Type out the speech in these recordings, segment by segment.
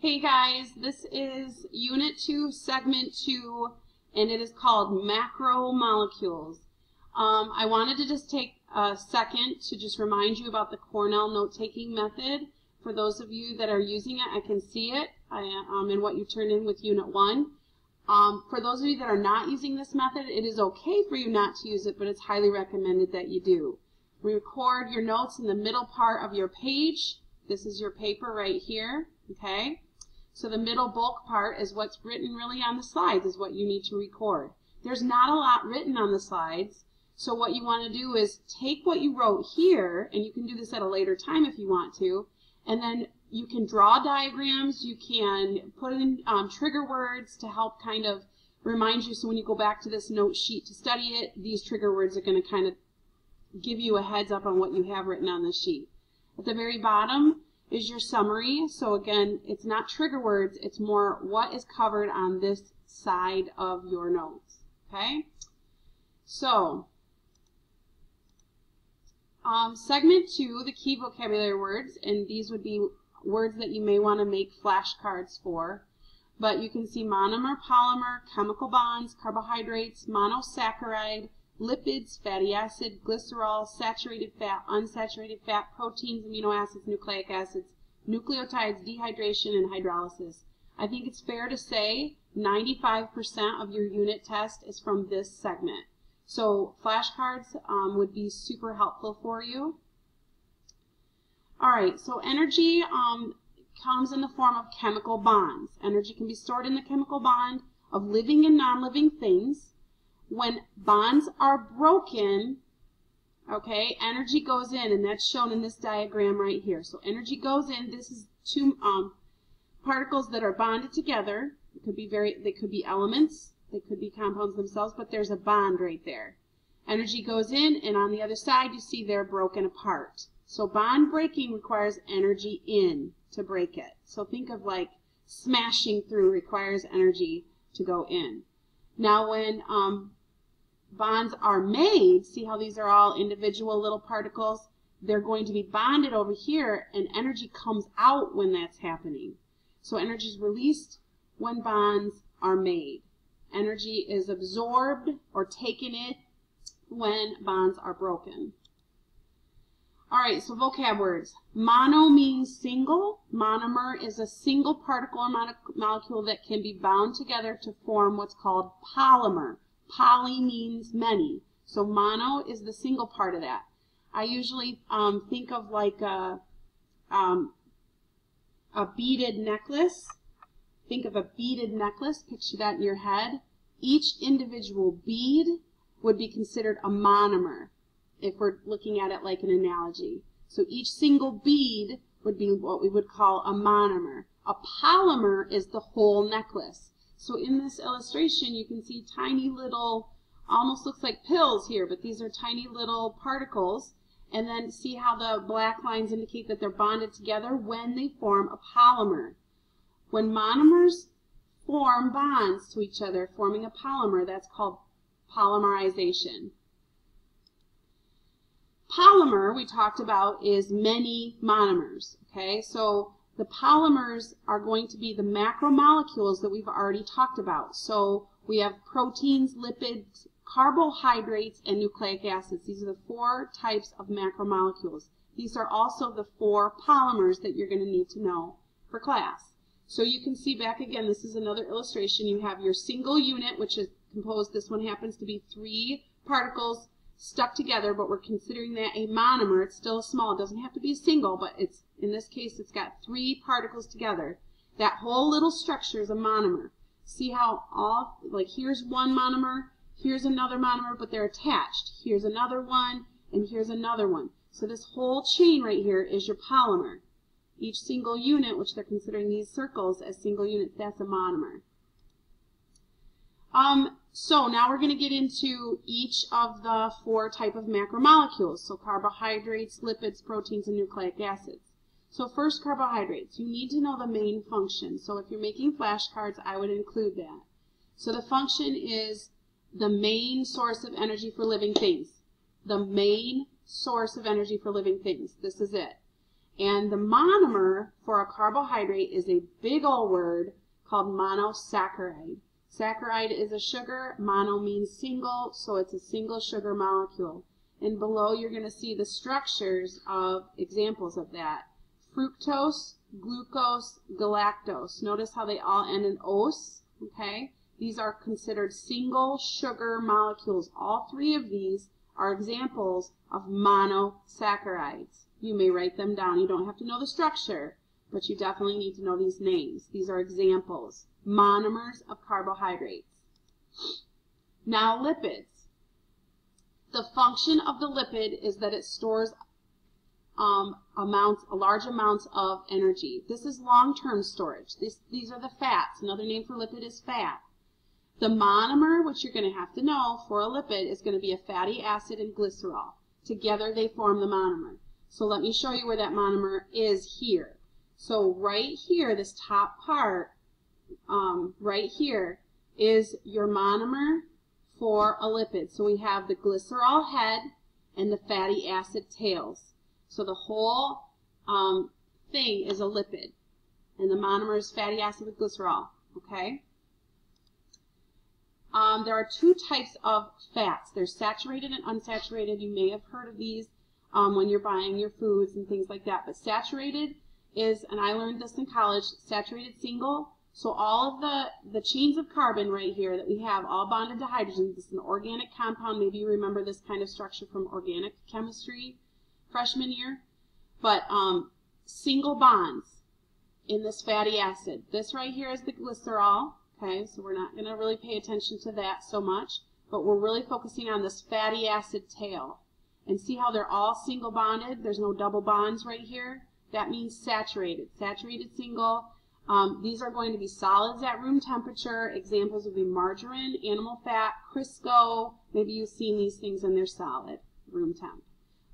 Hey guys, this is Unit 2, Segment 2, and it is called Macromolecules. I wanted to just take a second to just remind you about the Cornell note-taking method. For those of you that are using it, I can see it in what you turned in with Unit 1. For those of you that are not using this method, it is okay for you not to use it, but it's highly recommended that you do. Record your notes in the middle part of your page. This is your paper right here, okay? So the middle bulk part is what's written really on the slides, is what you need to record. There's not a lot written on the slides, so what you want to do is take what you wrote here, and you can do this at a later time if you want to, and then you can draw diagrams, you can put in trigger words to help kind of remind you, so when you go back to this note sheet to study it, these trigger words are going to kind of give you a heads up on what you have written on the sheet. At the very bottom is your summary. So again, it's not trigger words, it's more what is covered on this side of your notes. Okay? So, segment 2, the key vocabulary words, and these would be words that you may want to make flashcards for. But you can see monomer, polymer, chemical bonds, carbohydrates, monosaccharide, lipids, fatty acid, glycerol, saturated fat, unsaturated fat, proteins, amino acids, nucleic acids, nucleotides, dehydration, and hydrolysis. I think it's fair to say 95% of your unit test is from this segment. So flashcards would be super helpful for you. Alright, so energy comes in the form of chemical bonds. Energy can be stored in the chemical bond of living and non-living things. When bonds are broken, okay, energy goes in, and that's shown in this diagram right here. So energy goes in. This is two particles that are bonded together. It could be they could be elements, they could be compounds themselves, but there's a bond right there. Energy goes in, and on the other side you see they're broken apart. So bond breaking requires energy in to break it. So think of like smashing through requires energy to go in. Now when bonds are made, see how these are all individual little particles? They're going to be bonded over here, and energy comes out when that's happening. So energy is released when bonds are made. Energy is absorbed or taken in when bonds are broken. Alright, so vocab words. Mono means single. Monomer is a single particle or molecule that can be bound together to form what's called polymer. Poly means many. So mono is the single part of that. I usually think of like a beaded necklace. Think of a beaded necklace. Picture that in your head. Each individual bead would be considered a monomer, if we're looking at it like an analogy. So each single bead would be what we would call a monomer. A polymer is the whole necklace. So in this illustration, you can see tiny little, almost looks like pills here, but these are tiny little particles. And then see how the black lines indicate that they're bonded together when they form a polymer. When monomers form bonds to each other, forming a polymer, that's called polymerization. Polymer, we talked about, is many monomers. Okay, so the polymers are going to be the macromolecules that we've already talked about. So we have proteins, lipids, carbohydrates, and nucleic acids. These are the 4 types of macromolecules. These are also the 4 polymers that you're going to need to know for class. So you can see back again, this is another illustration. You have your single unit, which is composed, this one happens to be 3 particles stuck together, but we're considering that a monomer. It's still small. It doesn't have to be a single, but it's, in this case, it's got 3 particles together. That whole little structure is a monomer. See how all, like here's one monomer, here's another monomer, but they're attached. Here's another one, and here's another one. So this whole chain right here is your polymer. Each single unit, which they're considering these circles as single units, that's a monomer. So now we're going to get into each of the 4 types of macromolecules. So carbohydrates, lipids, proteins, and nucleic acids. So first, carbohydrates. You need to know the main function. So if you're making flashcards, I would include that. So the function is the main source of energy for living things. The main source of energy for living things. This is it. And the monomer for a carbohydrate is a big old word called monosaccharide. Saccharide is a sugar, mono means single, so it's a single sugar molecule. And below you're going to see the structures of examples of that. Fructose, glucose, galactose. Notice how they all end in ose, okay? These are considered single sugar molecules. All three of these are examples of monosaccharides. You may write them down. You don't have to know the structure, but you definitely need to know these names. These are examples, monomers of carbohydrates. Now lipids. The function of the lipid is that it stores large amounts of energy. This is long-term storage. These are the fats. Another name for lipid is fat. The monomer, which you're going to have to know for a lipid, is going to be a fatty acid and glycerol. Together they form the monomer. So let me show you where that monomer is here. So right here, this top part, right here, is your monomer for a lipid. So we have the glycerol head and the fatty acid tails. So the whole thing is a lipid. And the monomer is fatty acid with glycerol. Okay? There are two types of fats. There's saturated and unsaturated. You may have heard of these when you're buying your foods and things like that. But saturated is, and I learned this in college, saturated single. So all of the chains of carbon right here that we have all bonded to hydrogen. This is an organic compound. Maybe you remember this kind of structure from organic chemistry freshman year. But single bonds in this fatty acid. This right here is the glycerol. Okay, so we're not going to really pay attention to that so much, but we're really focusing on this fatty acid tail. And see how they're all single bonded? There's no double bonds right here. That means saturated. Saturated single. These are going to be solids at room temperature. Examples would be margarine, animal fat, Crisco. Maybe you've seen these things in their solid, room temp.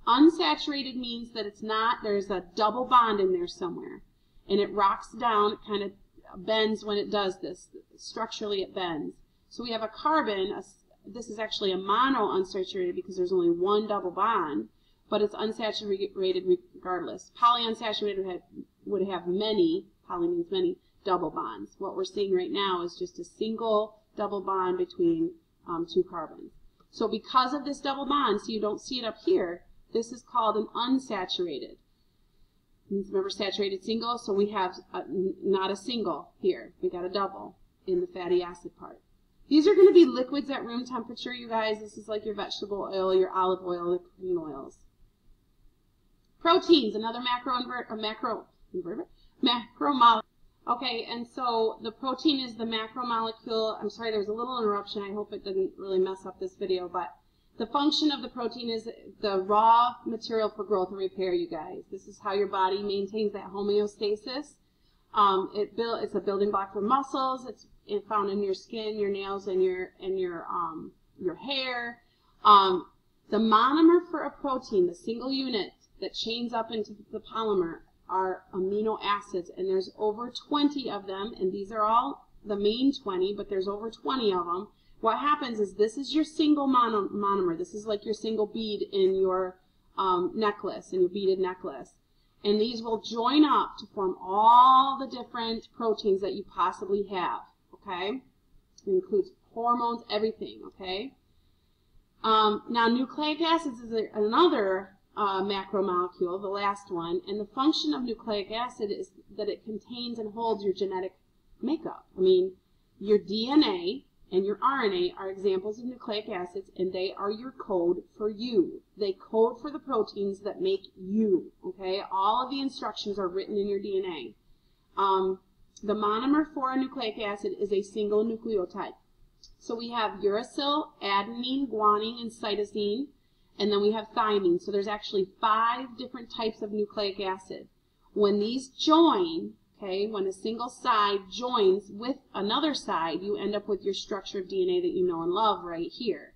Unsaturated means that it's not, there's a double bond in there somewhere. And it rocks down, it kind of bends when it does this. Structurally it bends. So we have a carbon, this is actually a mono unsaturated because there's only one double bond, but it's unsaturated regardless. Polyunsaturated would have many, poly means many, double bonds. What we're seeing right now is just a single double bond between two carbons. So because of this double bond, so you don't see it up here, this is called an unsaturated. Remember saturated single, so we have not a single here. We got a double in the fatty acid part. These are going to be liquids at room temperature, you guys. This is like your vegetable oil, your olive oil, the cooking oils. Proteins, another macromolecule. Okay, and so the protein is the macromolecule. I'm sorry, there was a little interruption. I hope it didn't really mess up this video, but the function of the protein is the raw material for growth and repair, you guys. This is how your body maintains that homeostasis. It's a building block for muscles. It's found in your skin, your nails, and your hair. The monomer for a protein, the single unit that chains up into the polymer, are amino acids, and there's over 20 of them, and these are all the main 20, but there's over 20 of them. What happens is this is your single monomer. This is like your single bead in your necklace, in your beaded necklace. And these will join up to form all the different proteins that you possibly have, okay? It includes hormones, everything, okay? Now, nucleic acids is another macromolecule, the last one, and the function of nucleic acid is that it contains and holds your genetic makeup. I mean, your DNA and your RNA are examples of nucleic acids, and they are your code for you. They code for the proteins that make you, okay? All of the instructions are written in your DNA. The monomer for a nucleic acid is a single nucleotide. So we have uracil, adenine, guanine, and cytosine, and then we have thymine. So there's actually 5 different types of nucleic acid. When these join, okay, when a single side joins with another side, you end up with your structure of DNA that you know and love right here.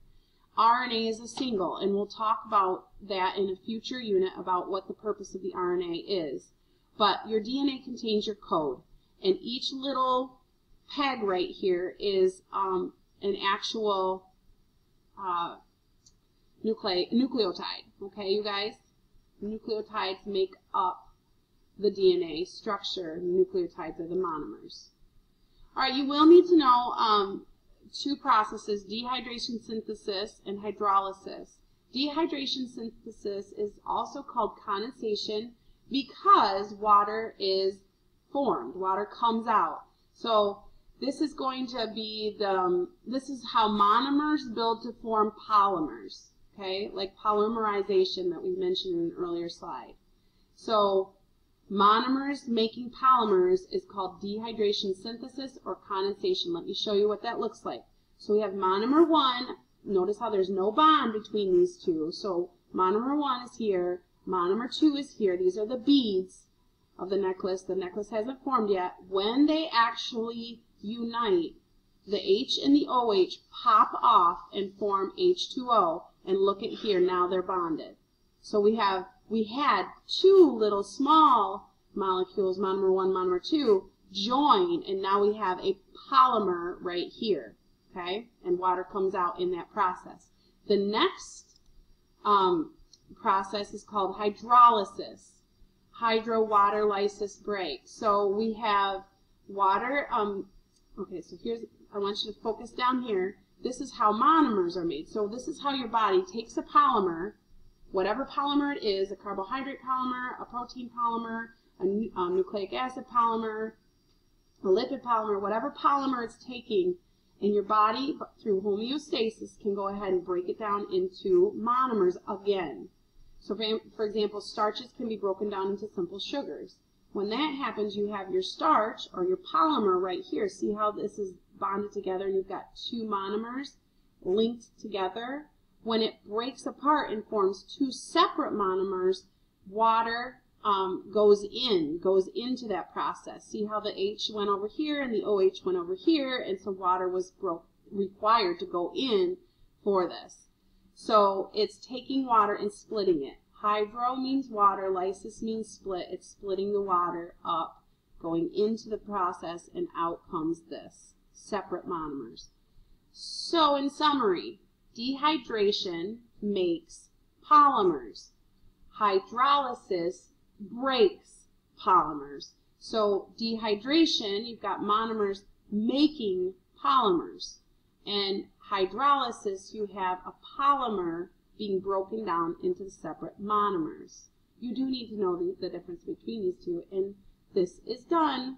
RNA is a single, and we'll talk about that in a future unit about what the purpose of the RNA is. But your DNA contains your code, and each little peg right here is an actual nucleotide. Okay, you guys? Nucleotides make up the DNA structure. Nucleotides are the monomers. All right, you will need to know two processes, dehydration synthesis and hydrolysis. Dehydration synthesis is also called condensation because water is formed, water comes out. So this is going to be this is how monomers build to form polymers, okay, like polymerization that we mentioned in an earlier slide. So monomers making polymers is called dehydration synthesis or condensation. Let me show you what that looks like. So we have monomer 1. Notice how there's no bond between these two. So monomer 1 is here, monomer 2 is here. These are the beads of the necklace. The necklace hasn't formed yet. When they actually unite, the H and the OH pop off and form H2O. And look at here, now they're bonded. So we had two little small molecules, monomer 1, monomer 2, join, and now we have a polymer right here. Okay, and water comes out in that process. The next process is called hydrolysis. Hydro-water lysis break. So we have water. Okay, so I want you to focus down here. This is how monomers are made. So this is how your body takes a polymer, whatever polymer it is, a carbohydrate polymer, a protein polymer, a nucleic acid polymer, a lipid polymer, whatever polymer it's taking. And your body, through homeostasis, can go ahead and break it down into monomers again. So for example, starches can be broken down into simple sugars. When that happens, you have your starch or your polymer right here. See how this is bonded together and you've got two monomers linked together? When it breaks apart and forms two separate monomers, water goes into that process. See how the H went over here and the OH went over here, and so water was required to go in for this. So it's taking water and splitting it. Hydro means water, lysis means split. It's splitting the water up, going into the process, and out comes this, separate monomers. So in summary, dehydration makes polymers. Hydrolysis breaks polymers. So dehydration, you've got monomers making polymers. And hydrolysis, you have a polymer being broken down into separate monomers. You do need to know the difference between these two, and this is done